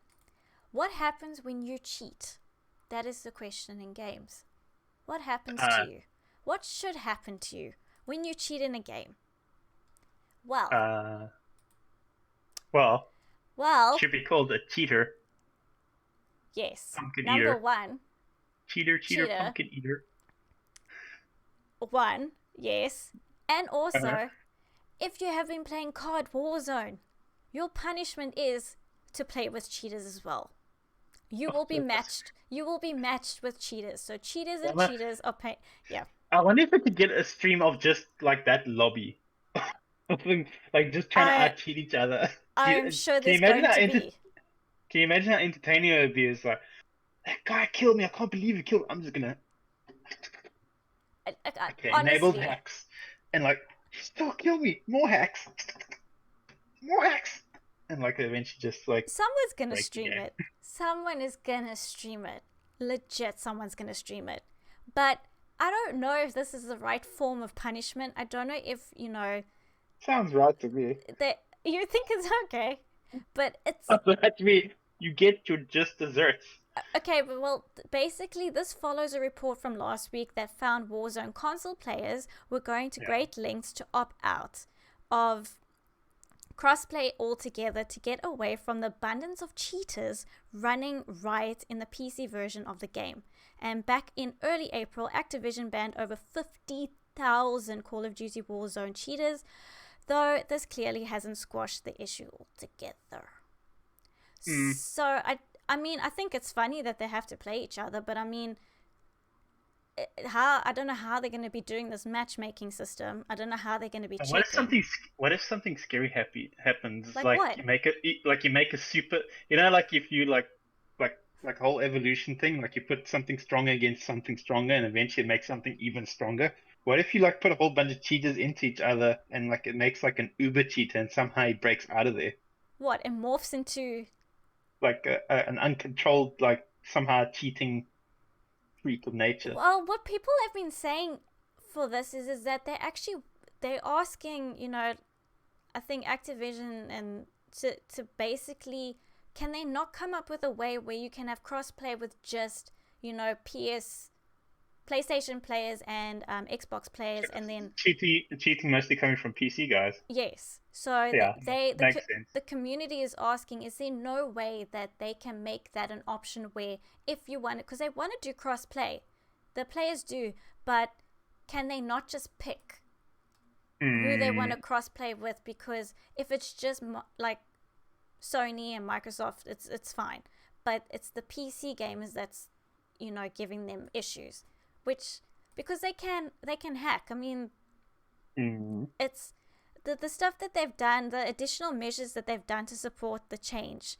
what happens when you cheat? That is the question in games. What happens to you? What should happen to you when you cheat in a game? Well, should be called a cheater. Yes. Pumpkin Number eater. one. Cheater, pumpkin eater. One, yes. And also, if you have been playing COD Warzone, your punishment is to play with cheaters as well. You will be matched. You will be matched with cheaters. So cheaters and cheaters are I wonder if I could get a stream of just like that lobby. Of them, like just trying to I out cheat each other. I'm sure Can you there's imagine going how to be. can you imagine how entertaining it would be? It's like that guy killed me. I can't believe he killed me. I'm just gonna okay, enabled Honestly, hacks. And like he still killed me. More hacks. More hacks. And like eventually just like someone's gonna break the stream game. it. Someone is gonna stream it. Legit, someone's gonna stream it. But I don't know if this is the right form of punishment. I don't know if, Sounds right to me. that you think it's okay, but it's Sounds right to me. You get your just desserts. okay. But well, basically, this follows a report from last week that found Warzone console players were going to Yeah. great lengths to opt out of crossplay altogether to get away from the abundance of cheaters running riot in the PC version of the game. And back in early April, Activision banned over 50,000 Call of Duty Warzone cheaters, though this clearly hasn't squashed the issue altogether. So I mean, I think it's funny that they have to play each other, but I mean, I don't know how they're going to be doing this matchmaking system. I don't know how they're going to be And checking. what if something scary happens? Like Like what? you make a super, like if you like whole evolution thing, like you put something stronger against something stronger, and eventually it makes something even stronger. What if you like put a whole bunch of cheaters into each other, and like it makes like an uber cheater, and somehow he breaks out of there, What? It morphs into. like an uncontrolled, like somehow cheating freak of nature. Well, what people have been saying for this is that they're asking, I think Activision and to basically, can they not come up with a way where you can have crossplay with just, PlayStation players and Xbox players, and then Cheating mostly coming from PC guys. yes. So Yeah, makes sense. the community is asking, is there no way that they can make that an option where if you want it, because they want to do cross play, the players do, but can they not just pick who they want to cross play with? Because if it's just like Sony and Microsoft, it's fine, but it's the PC gamers that's giving them issues, which because they can hack. I mean, it's the stuff that they've done, the additional measures that they've done to support the change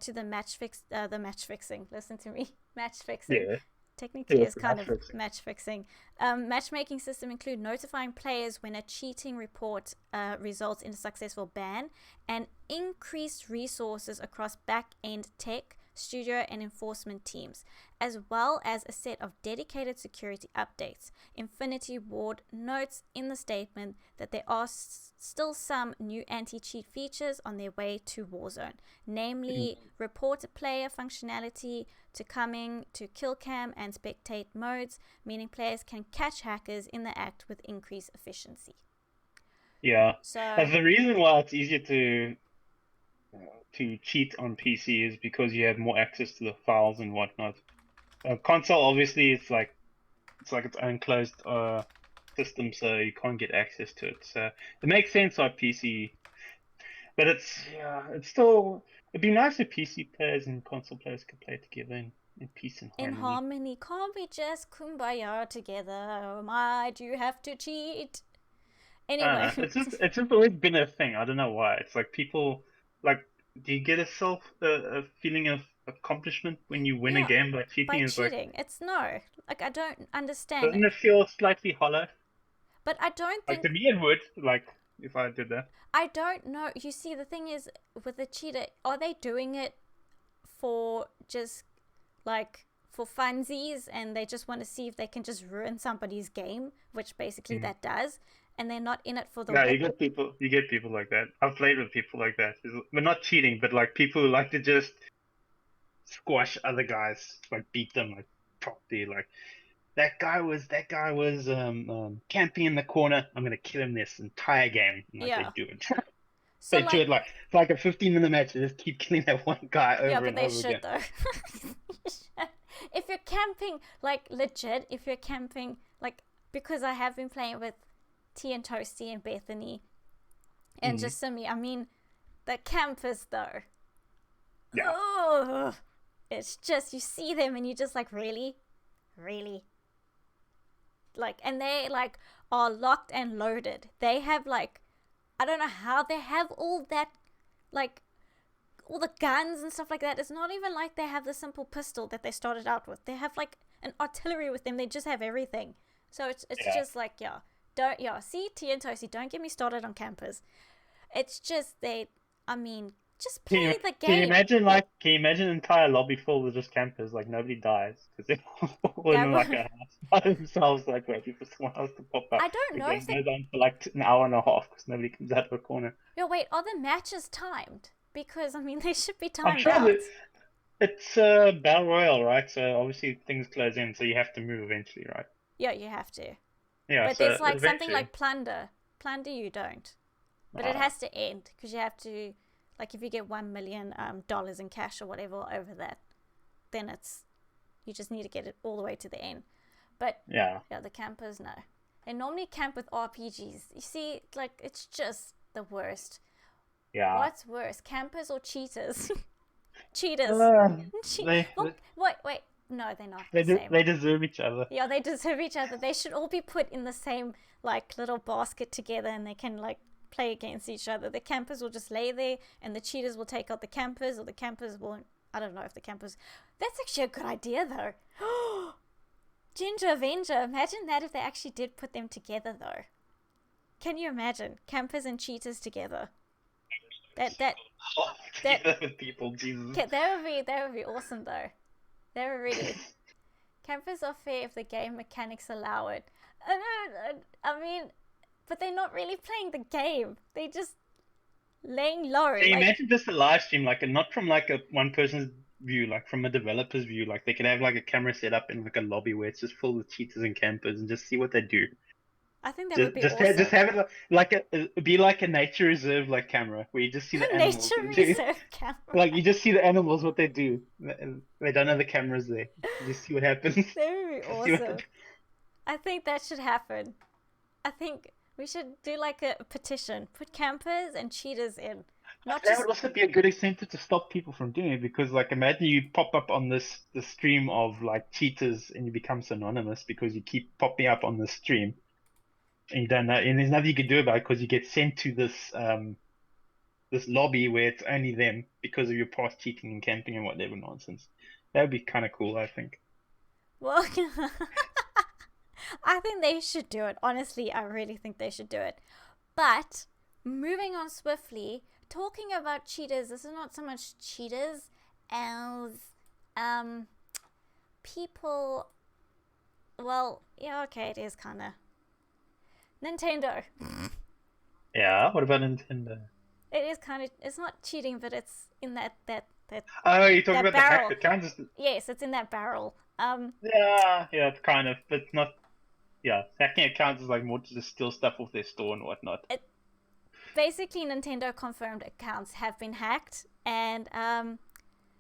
to the match fixing. Listen to me, match fixing. Yeah. Technically, Yes, is kind of match-fixing. match fixing. Matchmaking system include notifying players when a cheating report results in a successful ban, and increased resources across back-end tech, studio, and enforcement teams, as well as a set of dedicated security updates. Infinity Ward notes in the statement that there are still some new anti-cheat features on their way to Warzone, namely report a player functionality to coming to kill cam and spectate modes, meaning players can catch hackers in the act with increased efficiency. Yeah. So And the reason why it's easier to cheat on PC is because you have more access to the files and whatnot. Console obviously it's like its own closed system, so you can't get access to it. So it makes sense on PC, but it's still it'd be nice if PC players and console players could play together in peace and in harmony. harmony, can't we just kumbaya together? Why do you have to cheat? Anyway, It's just always been a thing. I don't know why. It's like people like. Do you get a feeling of accomplishment when you win a yeah, game by by cheating? It's like, cheating, it's no. Like I don't understand doesn't it, it feel slightly hollow? but I don't Like to think me, it would. Like if I did that. I don't know. You see, the thing is with the cheater, are they doing it for just like for funsies and they just want to see if they can just ruin somebody's game, which basically that does, and they're not in it for the No, you get people like that. I've played with people like that. But not cheating, but like people who like to just squash other guys, like beat them like properly. Like that guy was camping in the corner. I'm gonna kill him this entire game. And, like yeah. they do it. So They do it like it's like a 15-minute match. They just keep killing that one guy yeah, over but and they over should again. though. If you're camping, like legit, if you're camping, like because I have been playing with T and Toasty and Bethany and just Simi. I mean, the campers though. Yeah. Oh, it's just you see them and you just like really. like, and they like are locked and loaded. They have like, I don't know how they have all that, like all the guns and stuff like that. It's not even like they have the simple pistol that they started out with. They have like an artillery with them. They just have everything. So it's just like, see, Tea and Toasty, don't get me started on campers. It's just just play the game. Can you imagine an entire lobby full with just campers? Like nobody dies because they're all in like a house by themselves, like waiting for someone else to pop up. I don't know if they goes on for like an hour and a half because nobody comes out of a corner. Yo, wait, are the matches timed? Because they should be I'm timed sure out. it's battle royale, right? So obviously things close in, so you have to move eventually, right? Yeah, you have to. Yeah, but so there's like eventually... something like plunder. Plunder you don't. But it has to end because you have to, like, if you get $1 million in cash or whatever over that, then you just need to get it all the way to the end. But yeah, the campers, no. They normally camp with RPGs. You see, like, it's just the worst. Yeah. What's worse, campers or cheaters? Cheaters. Wait. No, they're not the same. They deserve each other. Yeah, they deserve each other. They should all be put in the same, like, little basket together and they can, like, play against each other. The campers will just lay there and the cheaters will take out the campers, or the campers won't. I don't know if the campers... That's actually a good idea, though. Ginger Avenger. Imagine that if they actually did put them together, though. Can you imagine? Campers and cheaters together. That with people, Jesus. That would be awesome, though. They were really... Campers are fair if the game mechanics allow it. But they're not really playing the game. They're just laying low. Can you imagine just a live stream, like, not from like a one person's view, like from a developer's view, like they could have like a camera set up in like a lobby where it's just full with cheaters and campers and just see what they do. I think that would be awesome. Just have it be like a nature reserve like camera where you just see the animals. Nature reserve camera. Like you just see the animals, what they do. They don't have the cameras there. You just see what happens. That would be awesome. I think that should happen. I think we should do like a petition. Put campers and cheaters in. That would also be a good incentive to stop people from doing it, because like imagine you pop up on the stream of like cheaters and you become synonymous because you keep popping up on the stream. And you don't know, and there's nothing you can do about it because you get sent to this this lobby where it's only them because of your past cheating and camping and whatever nonsense. That would be kind of cool, I think. Well, I think they should do it. Honestly, I really think they should do it. But moving on swiftly, talking about cheaters, this is not so much cheaters as people. Well, yeah, okay, it is kind of. Nintendo. Yeah, what about Nintendo? It is kind of, it's not cheating, but it's in that Oh, you're talking about barrel. the hack accounts? Yes, it's in that barrel. Yeah, it's kind of, but not, hacking accounts is like more to just steal stuff off their store and whatnot. Basically, Nintendo confirmed accounts have been hacked, and are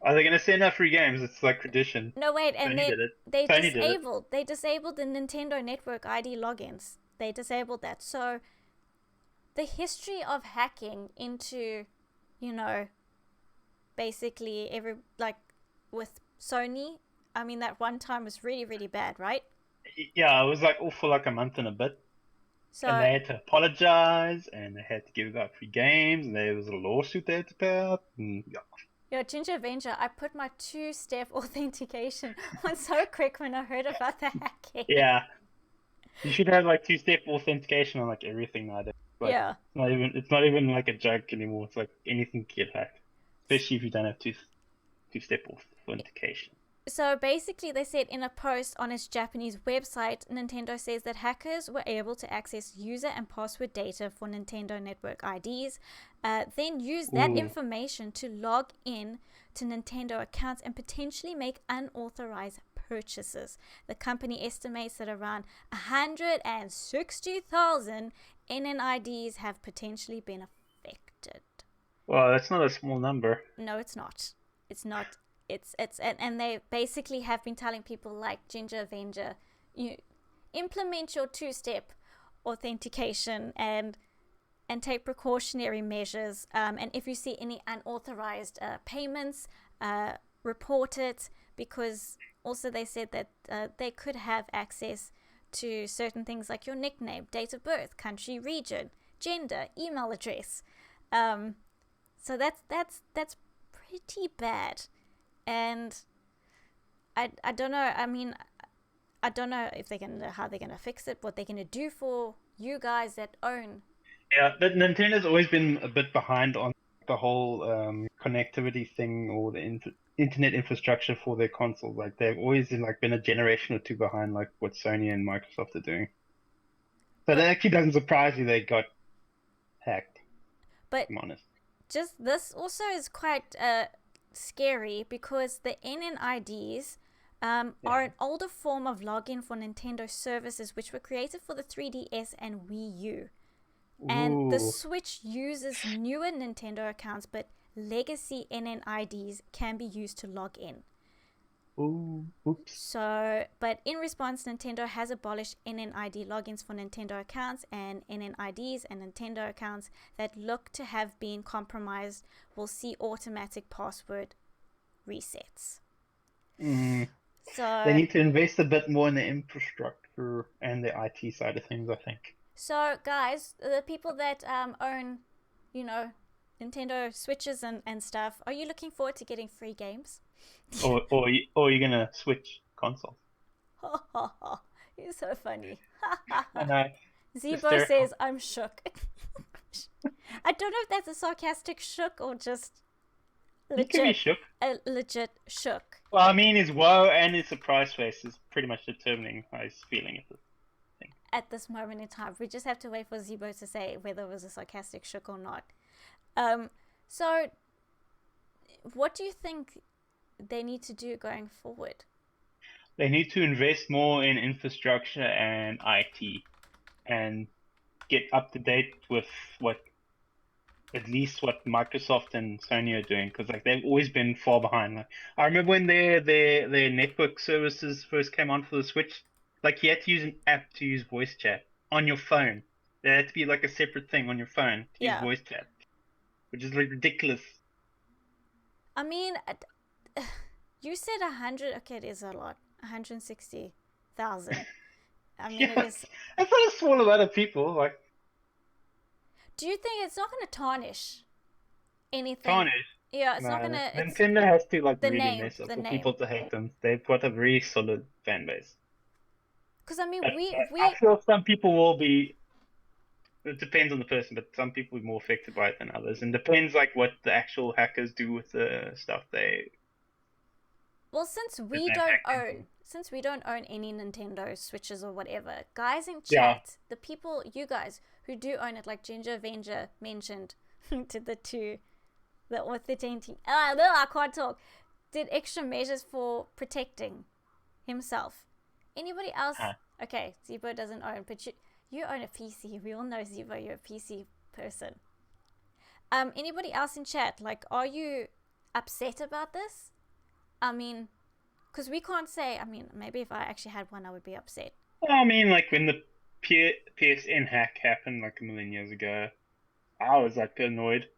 they going to send out free games? It's like tradition. No, wait, and they disabled the Nintendo Network ID logins. They disabled that. So the history of hacking into, basically with Sony, that one time was really, really bad, right? Yeah, it was like all for like a month and a bit. So, and they had to apologize, and they had to give out free games, and there was a lawsuit they had to pay out. Yo, Ginger Avenger, I put my 2-step authentication on so quick when I heard about the hacking. Yeah. You should have like 2-step authentication on like everything nowadays. Like, yeah. It's not even like a joke anymore. It's like anything can get hacked, especially if you don't have 2-step authentication. So basically, they said in a post on its Japanese website, Nintendo says that hackers were able to access user and password data for Nintendo Network IDs, then use that information to log in to Nintendo accounts and potentially make unauthorized purchases. The company estimates that around 160,000 NNIDs have potentially been affected. Well, that's not a small number. No, it's not. It's not. And they basically have been telling people like Ginger Avenger, you implement your 2-step authentication and take precautionary measures. And if you see any unauthorized payments, report it, because also they said that they could have access to certain things like your nickname, date of birth, country, region, gender, email address. So that's pretty bad, and I don't know. I mean, I don't know if how they're gonna fix it, what they're gonna do for you guys that own. Yeah, but Nintendo's always been a bit behind on the whole connectivity thing or the internet infrastructure for their consoles. Like they've always like been a generation or two behind like what Sony and Microsoft are doing. So that actually doesn't surprise me they got hacked. But I'm honest. just this also is quite scary because the NNIDs are an older form of login for Nintendo services which were created for the 3DS and Wii U. And the Switch uses newer Nintendo accounts, but legacy NNIDs can be used to log in. Ooh, oops. So, but in response, Nintendo has abolished NNID logins for Nintendo accounts, and NNIDs and Nintendo accounts that look to have been compromised will see automatic password resets. So they need to invest a bit more in the infrastructure and the IT side of things, I think. So, guys, the people that own, Nintendo Switches and stuff, are you looking forward to getting free games? or you're gonna switch consoles. You're so funny. I know. Zebo says, I'm shook. I don't know if that's a sarcastic shook or just legit. You can be shook. A legit shook. Well, I mean, his woe and his surprise face is pretty much determining how he's feeling at this moment in time. We just have to wait for Zebo to say whether it was a sarcastic shook or not. So, what do you think they need to do going forward? They need to invest more in infrastructure and IT and get up to date with at least what Microsoft and Sony are doing, because like they've always been far behind. Like, I remember when their network services first came on for the Switch, like you had to use an app to use voice chat on your phone. There had to be like a separate thing on your phone to use voice chat, which is like ridiculous. I mean, you said 100. Okay, it is a lot. 160,000. I mean, it is. That's not a small amount of people. Like, do you think it's not going to tarnish anything? Tarnish? Yeah, it's not going to. Nintendo has to like really mess up for people to hate them. They've got a very solid fan base. Because I mean, I feel some people will be. It depends on the person, but some people will be more affected by it than others, and depends like what the actual hackers do with the stuff they. Well, since we don't own any Nintendo Switches or whatever, guys in chat, the people, you guys who do own it, like Ginger Avenger mentioned, did the authenticating. I can't talk. Did extra measures for protecting himself. Anybody else? Okay, Zebo doesn't own, but you own a PC. We all know, Zebo, you're a PC person. Anybody else in chat, like, are you upset about this? I mean, because we can't say, I mean, maybe if I actually had one, I would be upset. Well, I mean, like, when the PSN hack happened, like, a million years ago, I was, like, annoyed.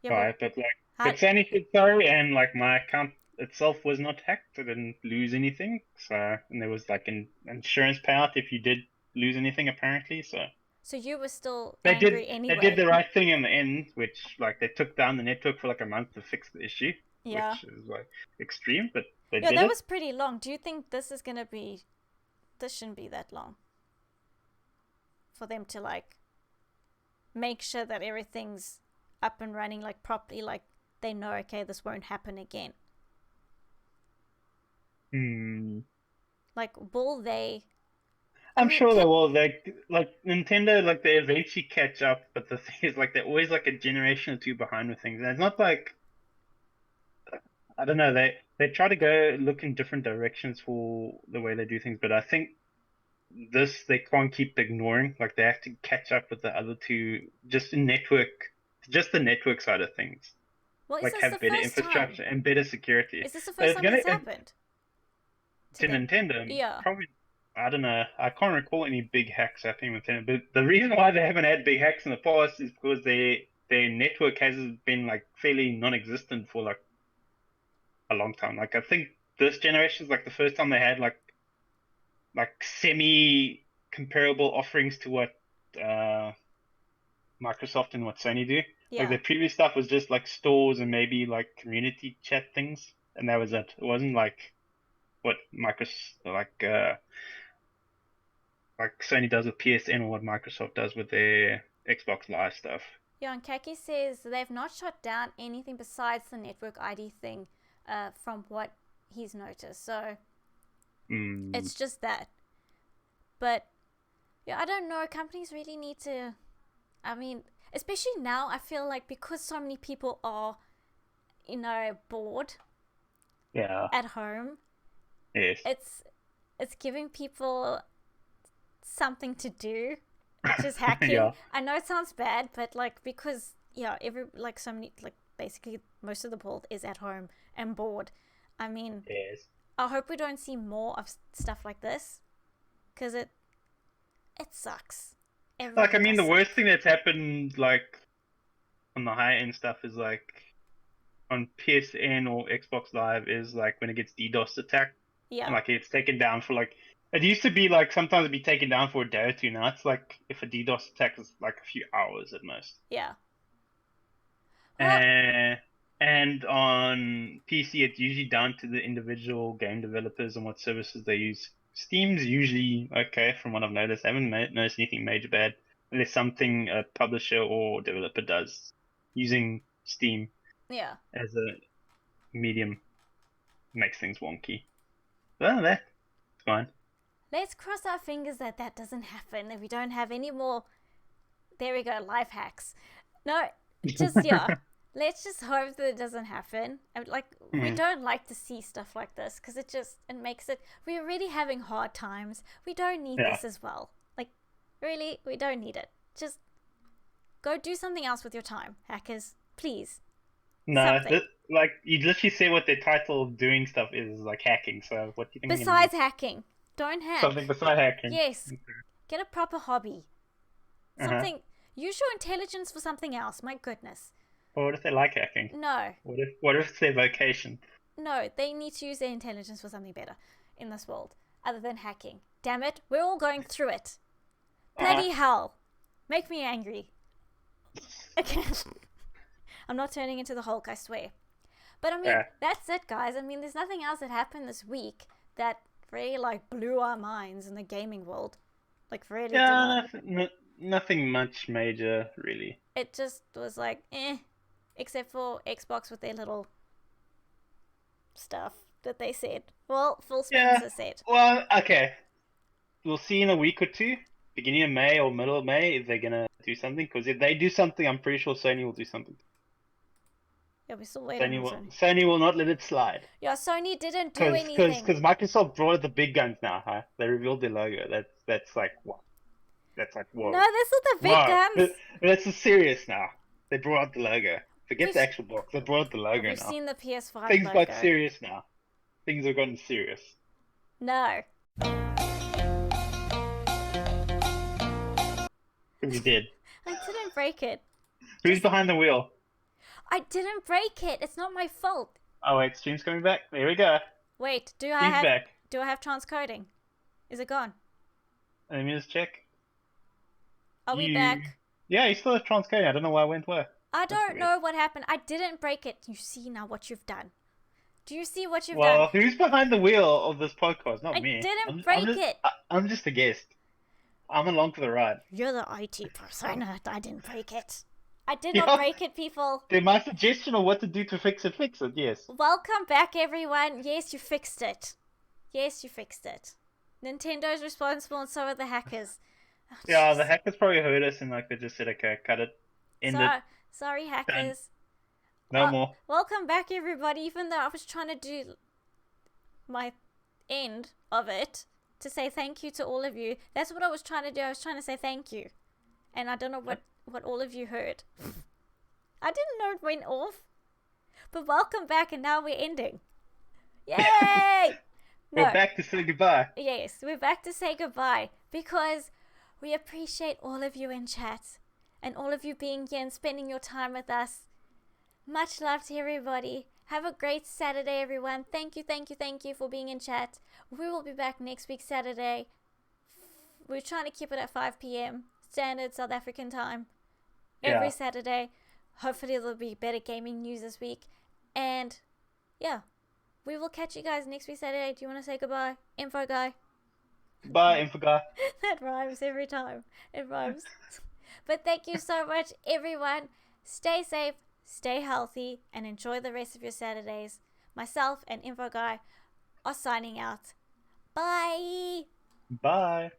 Yeah, but like, Sony said sorry, and, like, my account itself was not hacked. I didn't lose anything. So, and there was, like, an insurance payout if you did lose anything, apparently, so... So you were still angry anyway? They did the right thing in the end, which, like, they took down the network for, like, a month to fix the issue. Yeah. Which is like extreme, but they did that was pretty long. Do you think this shouldn't be that long for them to like make sure that everything's up and running like properly, like they know, okay, this won't happen again? Like, will they? I'm sure they will. Like Nintendo, like they eventually catch up, but the thing is, like they're always like a generation or two behind with things, and it's not like. I don't know, they try to look in different directions for the way they do things, but I think they can't keep ignoring. Like they have to catch up with the other two, just the network side of things. Well, like have better infrastructure and better security. Is this the first time this happened? To Nintendo? Yeah. Probably. I don't know. I can't recall any big hacks happening with Nintendo. But the reason why they haven't had big hacks in the past is because their network has been like fairly non-existent for like a long time. Like I think this generation is like the first time they had like like semi comparable offerings to what Microsoft and what Sony do. Like Yeah. the previous stuff was just like stores and maybe like community chat things, and that was it. It wasn't like what Microsoft like Sony does with PSN or what Microsoft does with their Xbox Live stuff. Yeah, and Kaki says they've not shut down anything besides the network ID thing, from what he's noticed. So it's just that. But yeah, I don't know. Companies really need to. I mean, especially now, I feel like because so many people are, bored Yeah. at home, Yes. it's giving people something to do, which is hacking. Yeah. I know it sounds bad, but like because so many, like basically most of the world is at home and bored. I mean, Yes. I hope we don't see more of stuff like this, because it sucks. Like, I mean, the Everything worst thing that's happened, like, on the high end stuff is like on PSN or Xbox Live is like when it gets DDoS attacked. Yeah. And, like, it's taken down for like, it used to be like sometimes it'd be taken down for a day or two. Now it's like if a DDoS attack is like a few hours at most. Yeah. Well, And on PC, it's usually down to the individual game developers and what services they use. Steam's usually okay, from what I've noticed. I haven't noticed anything major bad, unless something a publisher or developer does using Steam yeah. as a medium makes things wonky. Well, that's fine. Let's cross our fingers that that doesn't happen, and we don't have any more. There we go, life hacks. No, just yeah. Let's just hope that it doesn't happen. We don't like to see stuff like this because it makes it. We're already having hard times. We don't need this as well. Like, really, we don't need it. Just go do something else with your time, hackers. Please. No, like you literally say what the title of doing stuff is like hacking. So what do you think? Besides hacking, don't hack. Something besides hacking. Yes. Get a proper hobby. Something. Use your intelligence for something else. My goodness. Or what if they like hacking? No. What if it's their vocation? No, they need to use their intelligence for something better in this world, other than hacking. Damn it, we're all going through it. Bloody hell. Make me angry. Okay. I'm not turning into the Hulk, I swear. But I mean, that's it, guys. I mean, there's nothing else that happened this week that really, like, blew our minds in the gaming world. Like, really nothing much major, really. It just was like, except for Xbox with their little stuff that they said. Well, Phil Spencer said. Well, okay. We'll see in a week or two, beginning of May or middle of May, if they're going to do something. Because if they do something, I'm pretty sure Sony will do something. Yeah, we're still waiting on Sony. Sony will not let it slide. Yeah, Sony didn't do anything. Because Microsoft brought out the big guns now, huh? They revealed their logo. That's like, what? That's like, whoa. No, that's not the big guns. That's serious now. They brought out the logo. Forget the actual box. They brought out the logo now. We've seen the PS5 Things logo. got serious now. Things have gotten serious. No. You did. I didn't break it. Who's behind the wheel? I didn't break it. It's not my fault. Oh wait, stream's coming back. There we go. Wait, do Stream's I back. have transcoding? Is it gone? Let me just check. Are we back? Yeah, you still have transcoding. I don't know why I went where. I don't know what happened. I didn't break it. You see now what you've done. Do you see what you've done? Well, who's behind the wheel of this podcast? Not me. I didn't break it. I'm just a guest. I'm along for the ride. You're the IT person. I didn't break it. I did not break it, people. Then my suggestion of what to do to fix it, yes. Welcome back, everyone. Yes, you fixed it. Yes, you fixed it. Nintendo's responsible and so are the hackers. Oh, yeah, the hackers probably heard us and like they just said, okay, cut it. End it. Sorry, hackers. No more. Welcome back, everybody. Even though I was trying to do my end of it to say thank you to all of you. That's what I was trying to do. I was trying to say thank you. And I don't know what all of you heard. I didn't know it went off. But welcome back, and now we're ending. Yay! We're back to say goodbye. Yes, we're back to say goodbye. Because we appreciate all of you in chat. And all of you being here and spending your time with us. Much love to everybody. Have a great Saturday, everyone. Thank you for being in chat. We will be back next week, Saturday. We're trying to keep it at 5 p.m. Standard South African time. Every Saturday. Hopefully there'll be better gaming news this week. And yeah, we will catch you guys next week, Saturday. Do you want to say goodbye, Info Guy? Bye, Info Guy. That rhymes every time. It rhymes. But thank you so much, everyone. Stay safe, stay healthy, and enjoy the rest of your Saturdays. Myself and Info Guy are signing out. Bye. Bye.